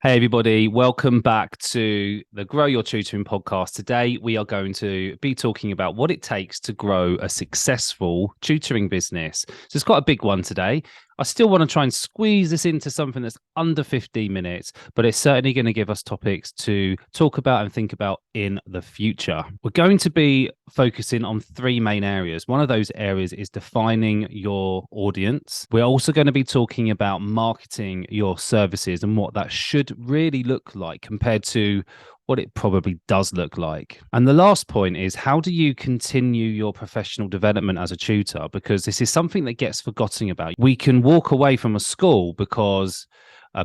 Hey, everybody, welcome back to the Grow Your Tutoring podcast. Today, we are going to be talking about what it takes to grow a successful tutoring business. So, it's quite a big one today. I still want to try and squeeze this into something that's under 15 minutes, but it's certainly going to give us topics to talk about and think about in the future. We're going to be focusing on three main areas. One of those areas is defining your audience. We're also going to be talking about marketing your services and what that should really look like compared to what it probably does look like. And the last point is, how do you continue your professional development as a tutor? Because this is something that gets forgotten about. We can walk away from a school because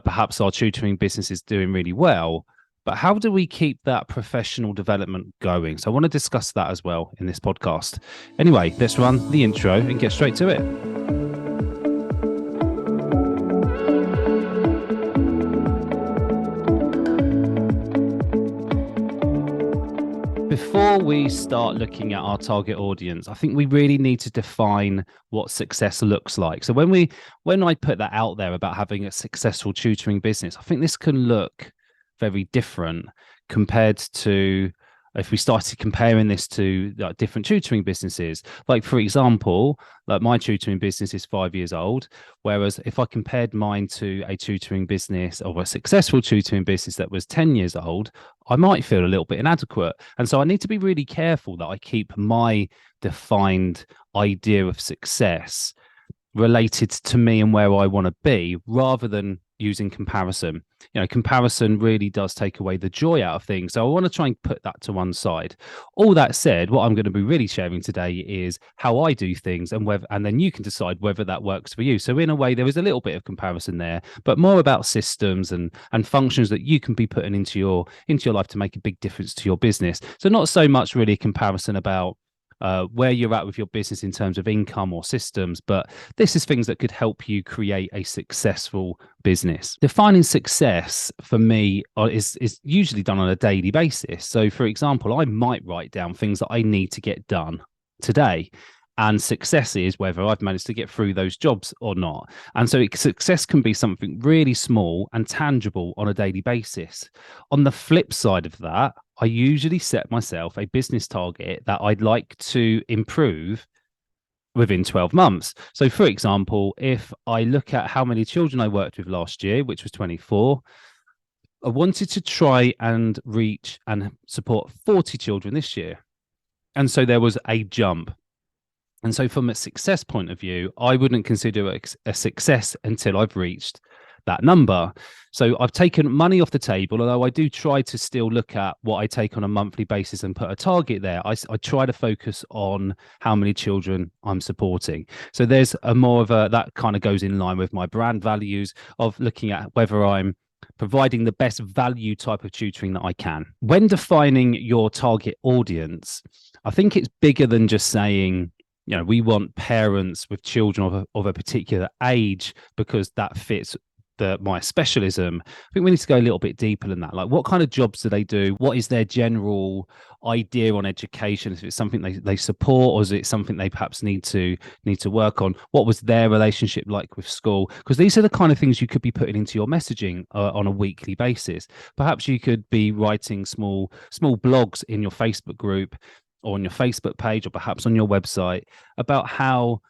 perhaps our tutoring business is doing really well, but how do we keep that professional development going? So I want to discuss that as well in this podcast. Anyway, let's run the intro and get straight to it. Before we start looking at our target audience, I think we really need to define what success looks like. So when I put that out there about having a successful tutoring business, I think this can look very different compared to if we started comparing this to different tutoring businesses. Like, for example, like my tutoring business is 5 years old, whereas if I compared mine to a tutoring business or a successful tutoring business that was 10 years old, I might feel a little bit inadequate. And so I need to be really careful that I keep my defined idea of success related to me and where I want to be, rather than using comparison. Comparison really does take away the joy out of things. So I want to try and put that to one side. All that said, what I'm going to be really sharing today is how I do things, and then you can decide whether that works for you. So in a way, there is a little bit of comparison there, but more about systems and functions that you can be putting into your life to make a big difference to your business. So not so much really a comparison about where you're at with your business in terms of income or systems, but this is things that could help you create a successful business. Defining success for me is usually done on a daily basis. So, for example, I might write down things that I need to get done today. And success is whether I've managed to get through those jobs or not. And so success can be something really small and tangible on a daily basis. On the flip side of that, I usually set myself a business target that I'd like to improve within 12 months. So, for example, if I look at how many children I worked with last year, which was 24, I wanted to try and reach and support 40 children this year. And so there was a jump. And so from a success point of view, I wouldn't consider a success until I've reached that number. So I've taken money off the table, although I do try to still look at what I take on a monthly basis and put a target there. I try to focus on how many children I'm supporting. So there's a more of a, that kind of goes in line with my brand values of looking at whether I'm providing the best value type of tutoring that I can. When defining your target audience, I think it's bigger than just saying, we want parents with children of a particular age because that fits my specialism. I think we need to go a little bit deeper than that. Like, what kind of jobs do they do? What is their general idea on education? If it's something they support, or is it something they perhaps need to work on? What was their relationship like with school? Because these are the kind of things you could be putting into your messaging on a weekly basis. Perhaps you could be writing small blogs in your Facebook group or on your Facebook page, or perhaps on your website, about how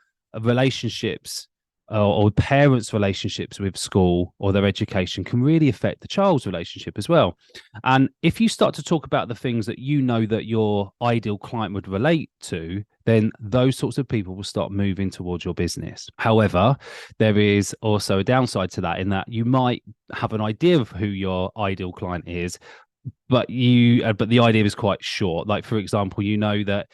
relationships or parents' relationships with school or their education can really affect the child's relationship as well. And if you start to talk about the things that you know that your ideal client would relate to, then those sorts of people will start moving towards your business. However, there is also a downside to that, in that you might have an idea of who your ideal client is, but the idea is quite short. Like, for example, that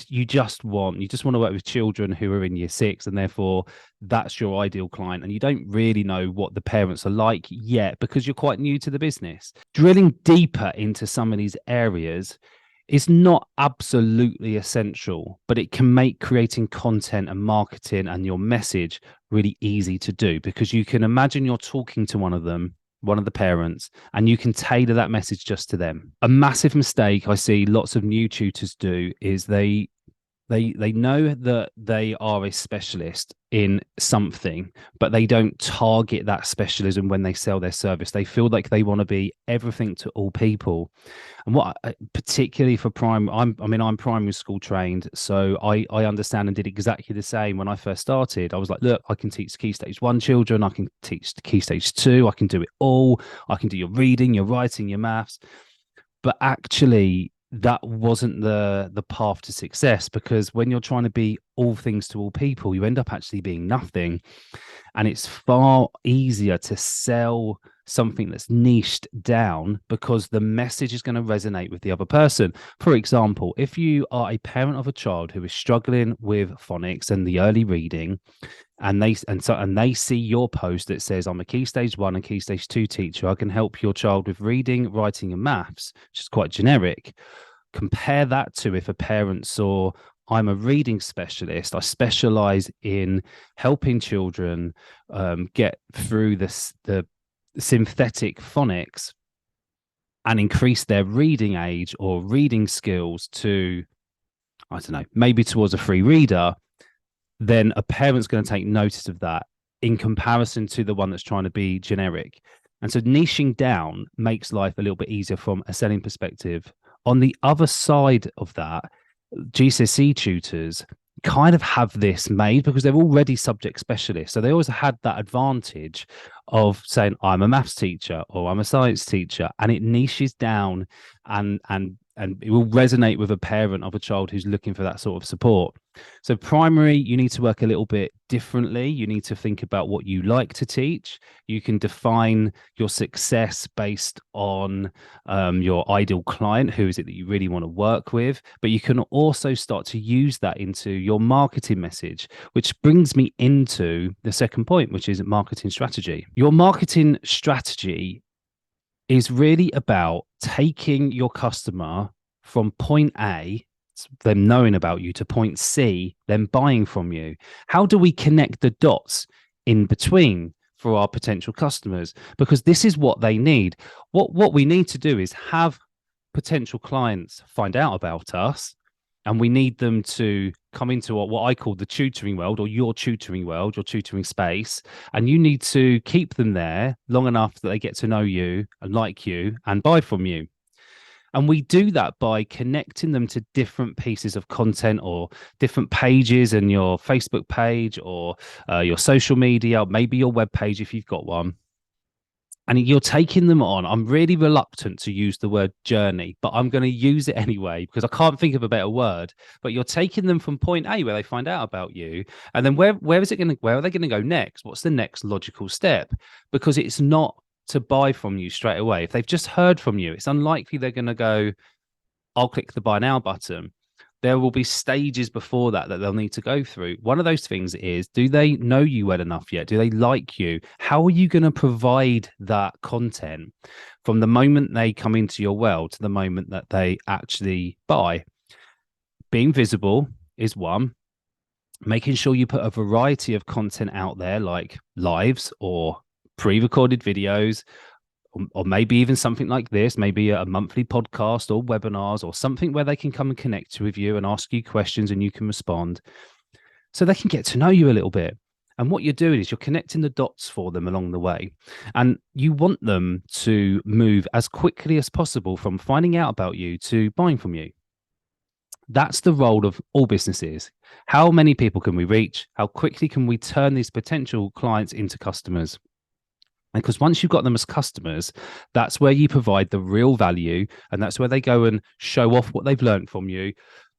you just want to work with children who are in year 6, and therefore that's your ideal client, and you don't really know what the parents are like yet because you're quite new to the business. Drilling deeper into some of these areas is not absolutely essential, but it can make creating content and marketing and your message really easy to do, because you can imagine you're talking to one of the parents, and you can tailor that message just to them. A massive mistake I see lots of new tutors do is they They know that they are a specialist in something, but they don't target that specialism when they sell their service. They feel like they want to be everything to all people. And particularly for I'm primary school trained, so I understand and did exactly the same when I first started. I was like, look, I can teach Key Stage 1 children, I can teach Key Stage 2, I can do it all. I can do your reading, your writing, your maths. But actually, that wasn't the path to success, because when you're trying to be all things to all people, you end up actually being nothing. And it's far easier to sell something that's niched down, because the message is going to resonate with the other person. For example, if you are a parent of a child who is struggling with phonics and the early reading, and they see your post that says, I'm a Key Stage 1 and Key Stage 2 teacher, I can help your child with reading, writing and maths, which is quite generic. Compare that to if a parent saw, I'm a reading specialist, I specialize in helping children get through the synthetic phonics and increase their reading age or reading skills to, I don't know, maybe towards a free reader. Then a parent's going to take notice of that in comparison to the one that's trying to be generic. And so niching down makes life a little bit easier from a selling perspective. On the other side of that, GCSE tutors kind of have this made because they're already subject specialists. So they always had that advantage of saying, I'm a maths teacher or I'm a science teacher, and it niches down and it will resonate with a parent of a child who's looking for that sort of support. So primary, you need to work a little bit differently. You need to think about what you like to teach. You can define your success based on your ideal client. Who is it that you really want to work with? But you can also start to use that into your marketing message, which brings me into the second point, which is marketing strategy. Your marketing strategy is really about taking your customer from point A, them knowing about you, to point C, them buying from you. How do we connect the dots in between for our potential customers? Because this is what they need. What we need to do is have potential clients find out about us, and we need them to come into what I call the tutoring world, or your tutoring world, your tutoring space. And you need to keep them there long enough that they get to know you and like you and buy from you. And we do that by connecting them to different pieces of content or different pages in your Facebook page or your social media, maybe your web page if you've got one. And you're taking them on. I'm really reluctant to use the word journey, but I'm going to use it anyway because I can't think of a better word. But you're taking them from point A, where they find out about you, and then where are they going to go next? What's the next logical step? Because it's not to buy from you straight away. If they've just heard from you, it's unlikely they're going to go, I'll click the buy now button. There will be stages before that they'll need to go through. One of those things is, do they know you well enough yet? Do they like you? How are you going to provide that content from the moment they come into your world to the moment that they actually buy? Being visible is one. Making sure you put a variety of content out there, like lives or pre-recorded videos, or maybe even something like this, maybe a monthly podcast or webinars or something where they can come and connect with you and ask you questions and you can respond, so they can get to know you a little bit. And what you're doing is you're connecting the dots for them along the way. And you want them to move as quickly as possible from finding out about you to buying from you. That's the role of all businesses. How many people can we reach? How quickly can we turn these potential clients into customers? Because once you've got them as customers, that's where you provide the real value, and that's where they go and show off what they've learned from you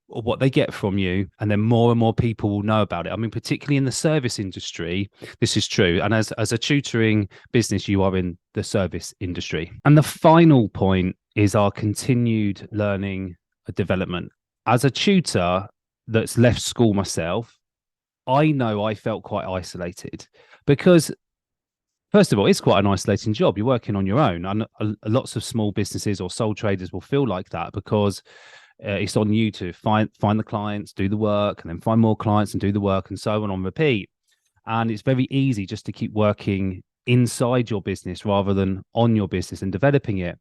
or what they get from you, and then more and more people will know about it. I mean, particularly in the service industry, this is true. And as a tutoring business, you are in the service industry. And the final point is our continued learning and development. As a tutor that's left school myself, I know I felt quite isolated because, first of all, it's quite an isolating job. You're working on your own. And lots of small businesses or sole traders will feel like that because it's on you to find the clients, do the work, and then find more clients and do the work, and so on repeat. And it's very easy just to keep working inside your business rather than on your business and developing it.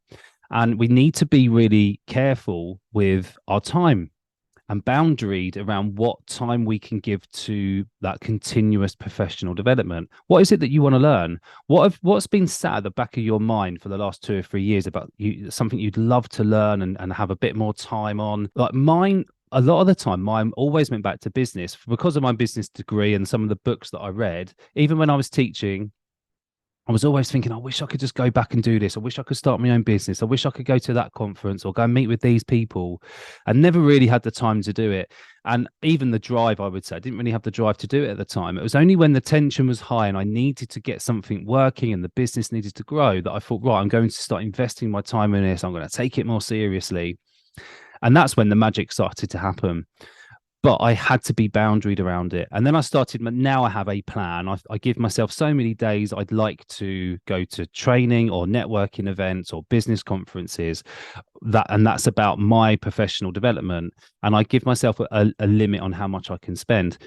And we need to be really careful with our time. and boundaried around what time we can give to that continuous professional development. What is it that you want to learn? What's been sat at the back of your mind for the last 2 or 3 years about you, something you'd love to learn and have a bit more time on? Like mine, a lot of the time, mine always went back to business because of my business degree and some of the books that I read. Even when I was teaching, I was always thinking, I wish I could just go back and do this. I wish I could start my own business. I wish I could go to that conference or go and meet with these people. I never really had the time to do it. And even the drive, I would say, I didn't really have the drive to do it at the time. It was only when the tension was high and I needed to get something working and the business needed to grow that I thought, right, I'm going to start investing my time in this. I'm going to take it more seriously. And that's when the magic started to happen, but I had to be boundaried around it. And then I started, now I have a plan. I give myself so many days I'd like to go to training or networking events or business conferences, and that's about my professional development. And I give myself a limit on how much I can spend.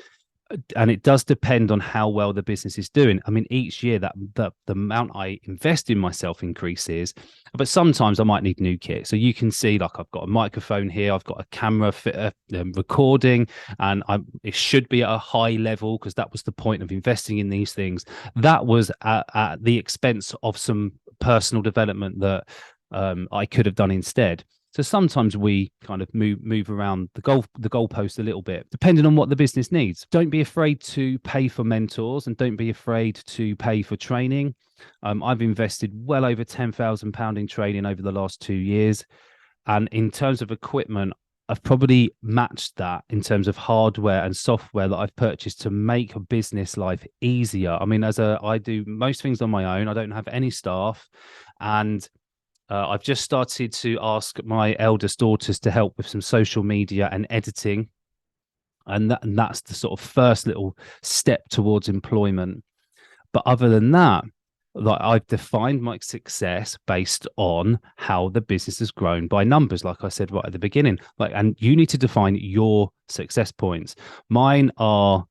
And it does depend on how well the business is doing. I mean, each year that the amount I invest in myself increases, but sometimes I might need new kit. So you can see, like, I've got a microphone here, I've got a camera recording, and it should be at a high level because that was the point of investing in these things. That was at the expense of some personal development that I could have done instead. So sometimes we kind of move around the goalpost a little bit, depending on what the business needs. Don't be afraid to pay for mentors and don't be afraid to pay for training. I've invested well over £10,000 in training over the last 2 years. And in terms of equipment, I've probably matched that in terms of hardware and software that I've purchased to make a business life easier. I mean, I do most things on my own. I don't have any staff, and I've just started to ask my eldest daughters to help with some social media and editing. And that's the sort of first little step towards employment. But other than that, like, I've defined my success based on how the business has grown by numbers, like I said right at the beginning. And you need to define your success points. Mine are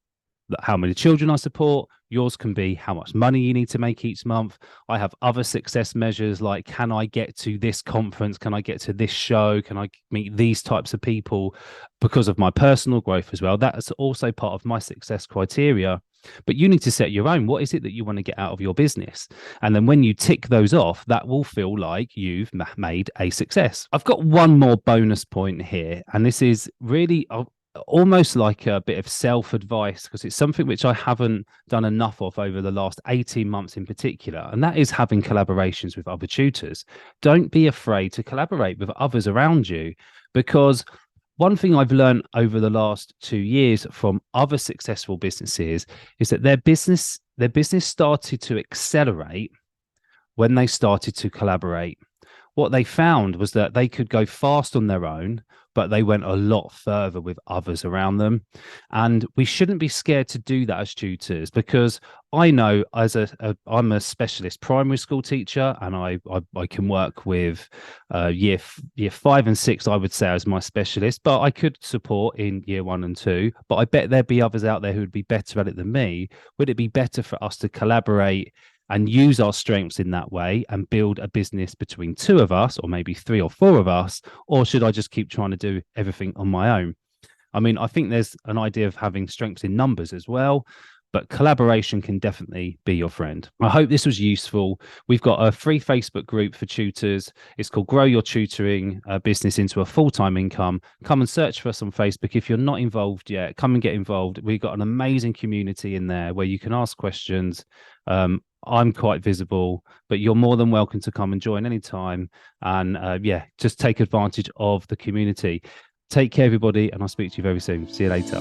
how many children I support. Yours can be how much money you need to make each month. I have other success measures like, can I get to this conference? Can I get to this show? Can I meet these types of people? Because of my personal growth as well. That's also part of my success criteria. But you need to set your own. What is it that you want to get out of your business? And then when you tick those off, that will feel like you've made a success. I've got one more bonus point here, and this is really almost like a bit of self-advice, because it's something which I haven't done enough of over the last 18 months in particular, and that is having collaborations with other tutors. Don't be afraid to collaborate with others around you, because one thing I've learned over the last 2 years from other successful businesses is that their business started to accelerate when they started to collaborate. What they found was that they could go fast on their own, but they went a lot further with others around them. And we shouldn't be scared to do that as tutors, because I know I'm a specialist primary school teacher, and I can work with year 5 and 6, I would say, as my specialist, but I could support in year 1 and 2. But I bet there'd be others out there who would be better at it than me. Would it be better for us to collaborate and use our strengths in that way and build a business between 2 of us, or maybe 3 or 4 of us? Or should I just keep trying to do everything on my own? I mean, I think there's an idea of having strengths in numbers as well, but collaboration can definitely be your friend. I hope this was useful. We've got a free Facebook group for tutors. It's called Grow Your Tutoring Business into a Full-Time Income. Come and search for us on Facebook. If you're not involved yet, come and get involved. We've got an amazing community in there where you can ask questions. I'm quite visible, but you're more than welcome to come and join anytime. And just take advantage of the community. Take care, everybody, and I'll speak to you very soon. See you later.